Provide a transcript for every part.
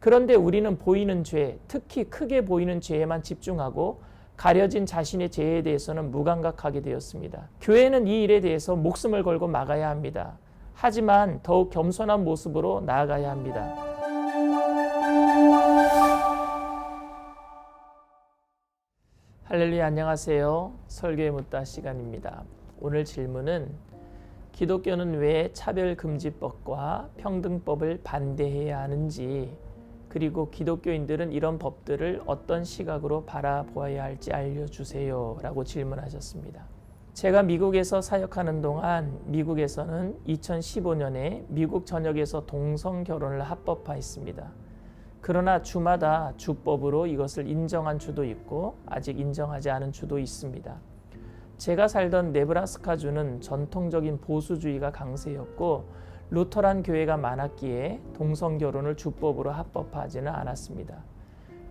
그런데 우리는 보이는 죄, 특히 크게 보이는 죄에만 집중하고 가려진 자신의 죄에 대해서는 무감각하게 되었습니다. 교회는 이 일에 대해서 목숨을 걸고 막아야 합니다. 하지만 더욱 겸손한 모습으로 나아가야 합니다. 할렐루야, 안녕하세요. 설교에 묻다 시간입니다. 오늘 질문은 기독교는 왜 차별금지법과 평등법을 반대해야 하는지, 그리고 기독교인들은 이런 법들을 어떤 시각으로 바라보아야 할지 알려주세요 라고 질문하셨습니다. 제가 미국에서 사역하는 동안 미국에서는 2015년에 미국 전역에서 동성결혼을 합법화했습니다. 그러나 주마다 주법으로 이것을 인정한 주도 있고 아직 인정하지 않은 주도 있습니다. 제가 살던 네브라스카주는 전통적인 보수주의가 강세였고 루터란 교회가 많았기에 동성결혼을 주법으로 합법화하지는 않았습니다.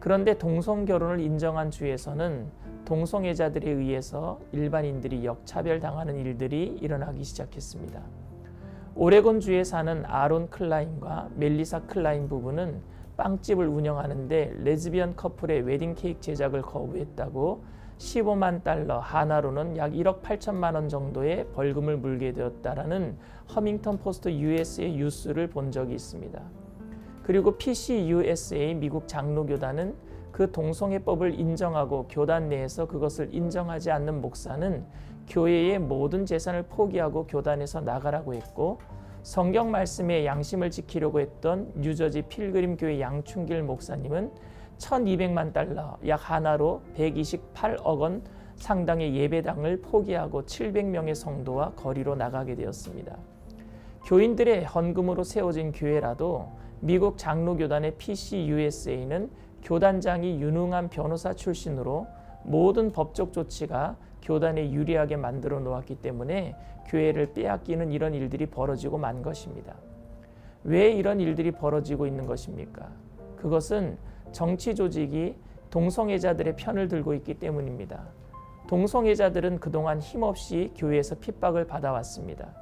그런데 동성결혼을 인정한 주에서는 동성애자들에 의해서 일반인들이 역차별당하는 일들이 일어나기 시작했습니다. 오레곤주에 사는 아론 클라인과 멜리사 클라인 부부는 빵집을 운영하는데 레즈비언 커플의 웨딩 케이크 제작을 거부했다고 15만 달러, 하나로는 약 1억 8천만 원 정도의 벌금을 물게 되었다라는 허밍턴 포스트 USA 뉴스를 본 적이 있습니다. 그리고 PCUSA 미국 장로교단은 그 동성애법을 인정하고 교단 내에서 그것을 인정하지 않는 목사는 교회의 모든 재산을 포기하고 교단에서 나가라고 했고, 성경 말씀에 양심을 지키려고 했던 뉴저지 필그림 교회 양충길 목사님은 1200만 달러, 약 하나로 128억 원 상당의 예배당을 포기하고 700명의 성도와 거리로 나가게 되었습니다. 교인들의 헌금으로 세워진 교회라도 미국 장로교단의 PCUSA는 교단장이 유능한 변호사 출신으로 모든 법적 조치가 교단에 유리하게 만들어 놓았기 때문에 교회를 빼앗기는 이런 일들이 벌어지고 만 것입니다. 왜 이런 일들이 벌어지고 있는 것입니까? 그것은 정치 조직이 동성애자들의 편을 들고 있기 때문입니다. 동성애자들은 그동안 힘없이 교회에서 핍박을 받아왔습니다.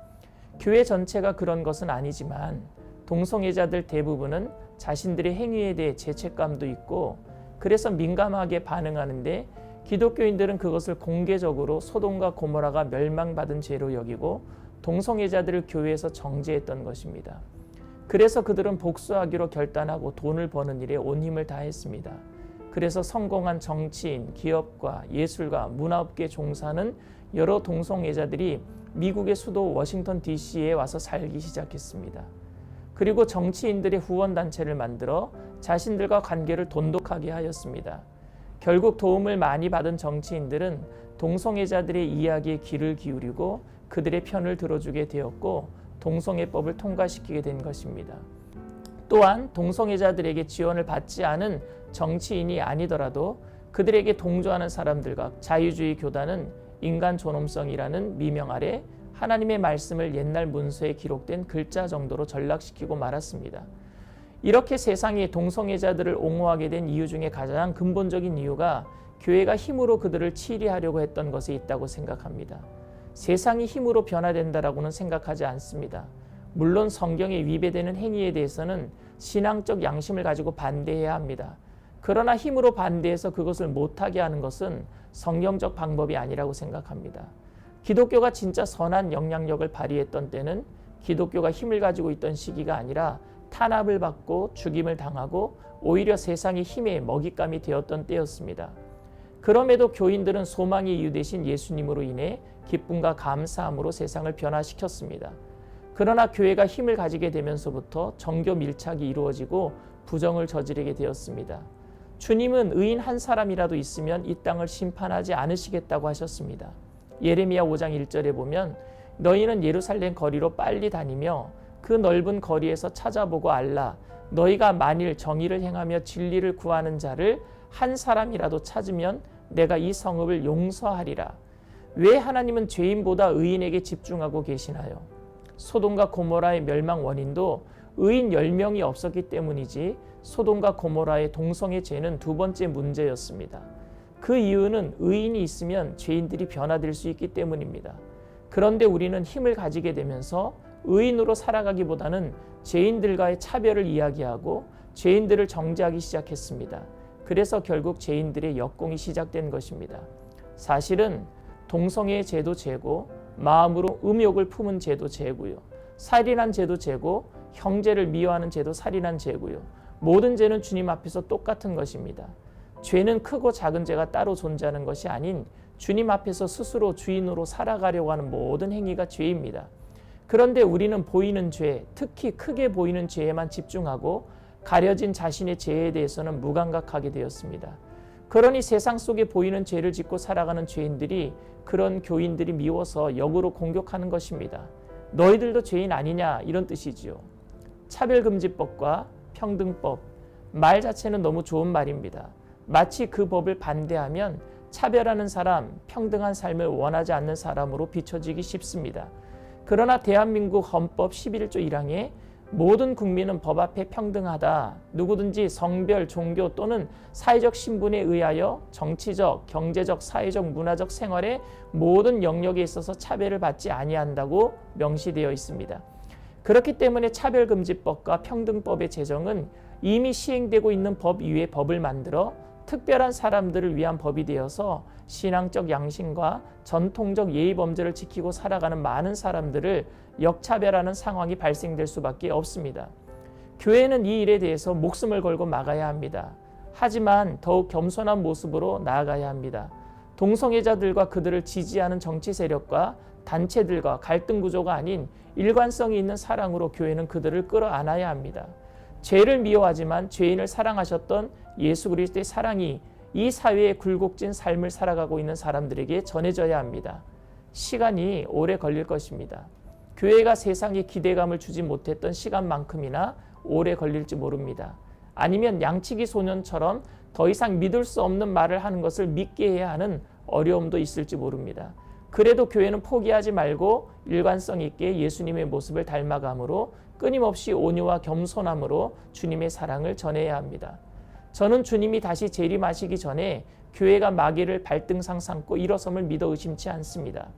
교회 전체가 그런 것은 아니지만 동성애자들 대부분은 자신들의 행위에 대해 죄책감도 있고 그래서 민감하게 반응하는데, 기독교인들은 그것을 공개적으로 소돔과 고모라가 멸망받은 죄로 여기고 동성애자들을 교회에서 정죄했던 것입니다. 그래서 그들은 복수하기로 결단하고 돈을 버는 일에 온 힘을 다했습니다. 그래서 성공한 정치인, 기업가, 예술가, 문화업계에 종사하는 여러 동성애자들이 미국의 수도 워싱턴 DC에 와서 살기 시작했습니다. 그리고 정치인들의 후원단체를 만들어 자신들과 관계를 돈독하게 하였습니다. 결국 도움을 많이 받은 정치인들은 동성애자들의 이야기에 귀를 기울이고 그들의 편을 들어주게 되었고 동성애법을 통과시키게 된 것입니다. 또한 동성애자들에게 지원을 받지 않은 정치인이 아니더라도 그들에게 동조하는 사람들과 자유주의 교단은 인간 존엄성이라는 미명 아래 하나님의 말씀을 옛날 문서에 기록된 글자 정도로 전락시키고 말았습니다. 이렇게 세상이 동성애자들을 옹호하게 된 이유 중에 가장 근본적인 이유가 교회가 힘으로 그들을 치리하려고 했던 것에 있다고 생각합니다. 세상이 힘으로 변화된다라고는 생각하지 않습니다. 물론 성경에 위배되는 행위에 대해서는 신앙적 양심을 가지고 반대해야 합니다. 그러나 힘으로 반대해서 그것을 못하게 하는 것은 성경적 방법이 아니라고 생각합니다. 기독교가 진짜 선한 영향력을 발휘했던 때는 기독교가 힘을 가지고 있던 시기가 아니라 탄압을 받고 죽임을 당하고 오히려 세상의 힘의 먹잇감이 되었던 때였습니다. 그럼에도 교인들은 소망의 이유 되신 예수님으로 인해 기쁨과 감사함으로 세상을 변화시켰습니다. 그러나 교회가 힘을 가지게 되면서부터 정교 밀착이 이루어지고 부정을 저지르게 되었습니다. 주님은 의인 한 사람이라도 있으면 이 땅을 심판하지 않으시겠다고 하셨습니다. 예레미야 5장 1절에 보면 너희는 예루살렘 거리로 빨리 다니며 그 넓은 거리에서 찾아보고 알라. 너희가 만일 정의를 행하며 진리를 구하는 자를 한 사람이라도 찾으면 내가 이 성읍을 용서하리라. 왜 하나님은 죄인보다 의인에게 집중하고 계시나요? 소돔과 고모라의 멸망 원인도 의인 10명이 없었기 때문이지 소돔과 고모라의 동성애 죄는 두 번째 문제였습니다. 그 이유는 의인이 있으면 죄인들이 변화될 수 있기 때문입니다. 그런데 우리는 힘을 가지게 되면서 의인으로 살아가기보다는 죄인들과의 차별을 이야기하고 죄인들을 정죄하기 시작했습니다. 그래서 결국 죄인들의 역공이 시작된 것입니다. 사실은 동성애의 죄도 죄고 마음으로 음욕을 품은 죄도 죄고요. 살인한 죄도 죄고 형제를 미워하는 죄도 살인한 죄고요. 모든 죄는 주님 앞에서 똑같은 것입니다. 죄는 크고 작은 죄가 따로 존재하는 것이 아닌 주님 앞에서 스스로 주인으로 살아가려고 하는 모든 행위가 죄입니다. 그런데 우리는 보이는 죄, 특히 크게 보이는 죄에만 집중하고 가려진 자신의 죄에 대해서는 무감각하게 되었습니다. 그러니 세상 속에 보이는 죄를 짓고 살아가는 죄인들이 그런 교인들이 미워서 역으로 공격하는 것입니다. 너희들도 죄인 아니냐 이런 뜻이지요. 차별금지법과 평등법, 말 자체는 너무 좋은 말입니다. 마치 그 법을 반대하면 차별하는 사람, 평등한 삶을 원하지 않는 사람으로 비춰지기 쉽습니다. 그러나 대한민국 헌법 11조 1항에 모든 국민은 법 앞에 평등하다. 누구든지 성별, 종교 또는 사회적 신분에 의하여 정치적, 경제적, 사회적, 문화적 생활의 모든 영역에 있어서 차별을 받지 아니한다고 명시되어 있습니다. 그렇기 때문에 차별금지법과 평등법의 제정은 이미 시행되고 있는 법 이외의 법을 만들어 특별한 사람들을 위한 법이 되어서 신앙적 양심과 전통적 예의 범죄를 지키고 살아가는 많은 사람들을 역차별하는 상황이 발생될 수밖에 없습니다. 교회는 이 일에 대해서 목숨을 걸고 막아야 합니다. 하지만 더욱 겸손한 모습으로 나아가야 합니다. 동성애자들과 그들을 지지하는 정치 세력과 단체들과 갈등 구조가 아닌 일관성이 있는 사랑으로 교회는 그들을 끌어안아야 합니다. 죄를 미워하지만 죄인을 사랑하셨던 예수 그리스도의 사랑이 이 사회에 굴곡진 삶을 살아가고 있는 사람들에게 전해져야 합니다. 시간이 오래 걸릴 것입니다. 교회가 세상에 기대감을 주지 못했던 시간만큼이나 오래 걸릴지 모릅니다. 아니면 양치기 소년처럼 더 이상 믿을 수 없는 말을 하는 것을 믿게 해야 하는 어려움도 있을지 모릅니다. 그래도 교회는 포기하지 말고 일관성 있게 예수님의 모습을 닮아감으로 끊임없이 온유와 겸손함으로 주님의 사랑을 전해야 합니다. 저는 주님이 다시 재림하시기 전에 교회가 마귀를 발등상 삼고 일어섬을 믿어 의심치 않습니다.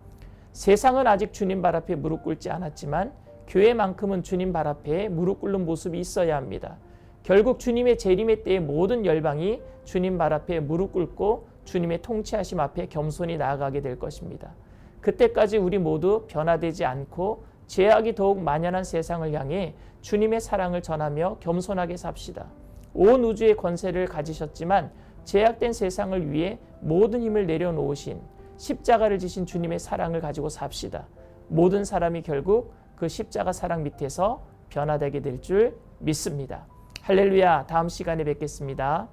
세상은 아직 주님 발 앞에 무릎 꿇지 않았지만 교회만큼은 주님 발 앞에 무릎 꿇는 모습이 있어야 합니다. 결국 주님의 재림의 때에 모든 열방이 주님 발 앞에 무릎 꿇고 주님의 통치하심 앞에 겸손히 나아가게 될 것입니다. 그때까지 우리 모두 변화되지 않고 죄악이 더욱 만연한 세상을 향해 주님의 사랑을 전하며 겸손하게 삽시다. 온 우주의 권세를 가지셨지만 죄악된 세상을 위해 모든 힘을 내려놓으신 십자가를 지신 주님의 사랑을 가지고 삽시다. 모든 사람이 결국 그 십자가 사랑 밑에서 변화되게 될 줄 믿습니다. 할렐루야. 다음 시간에 뵙겠습니다.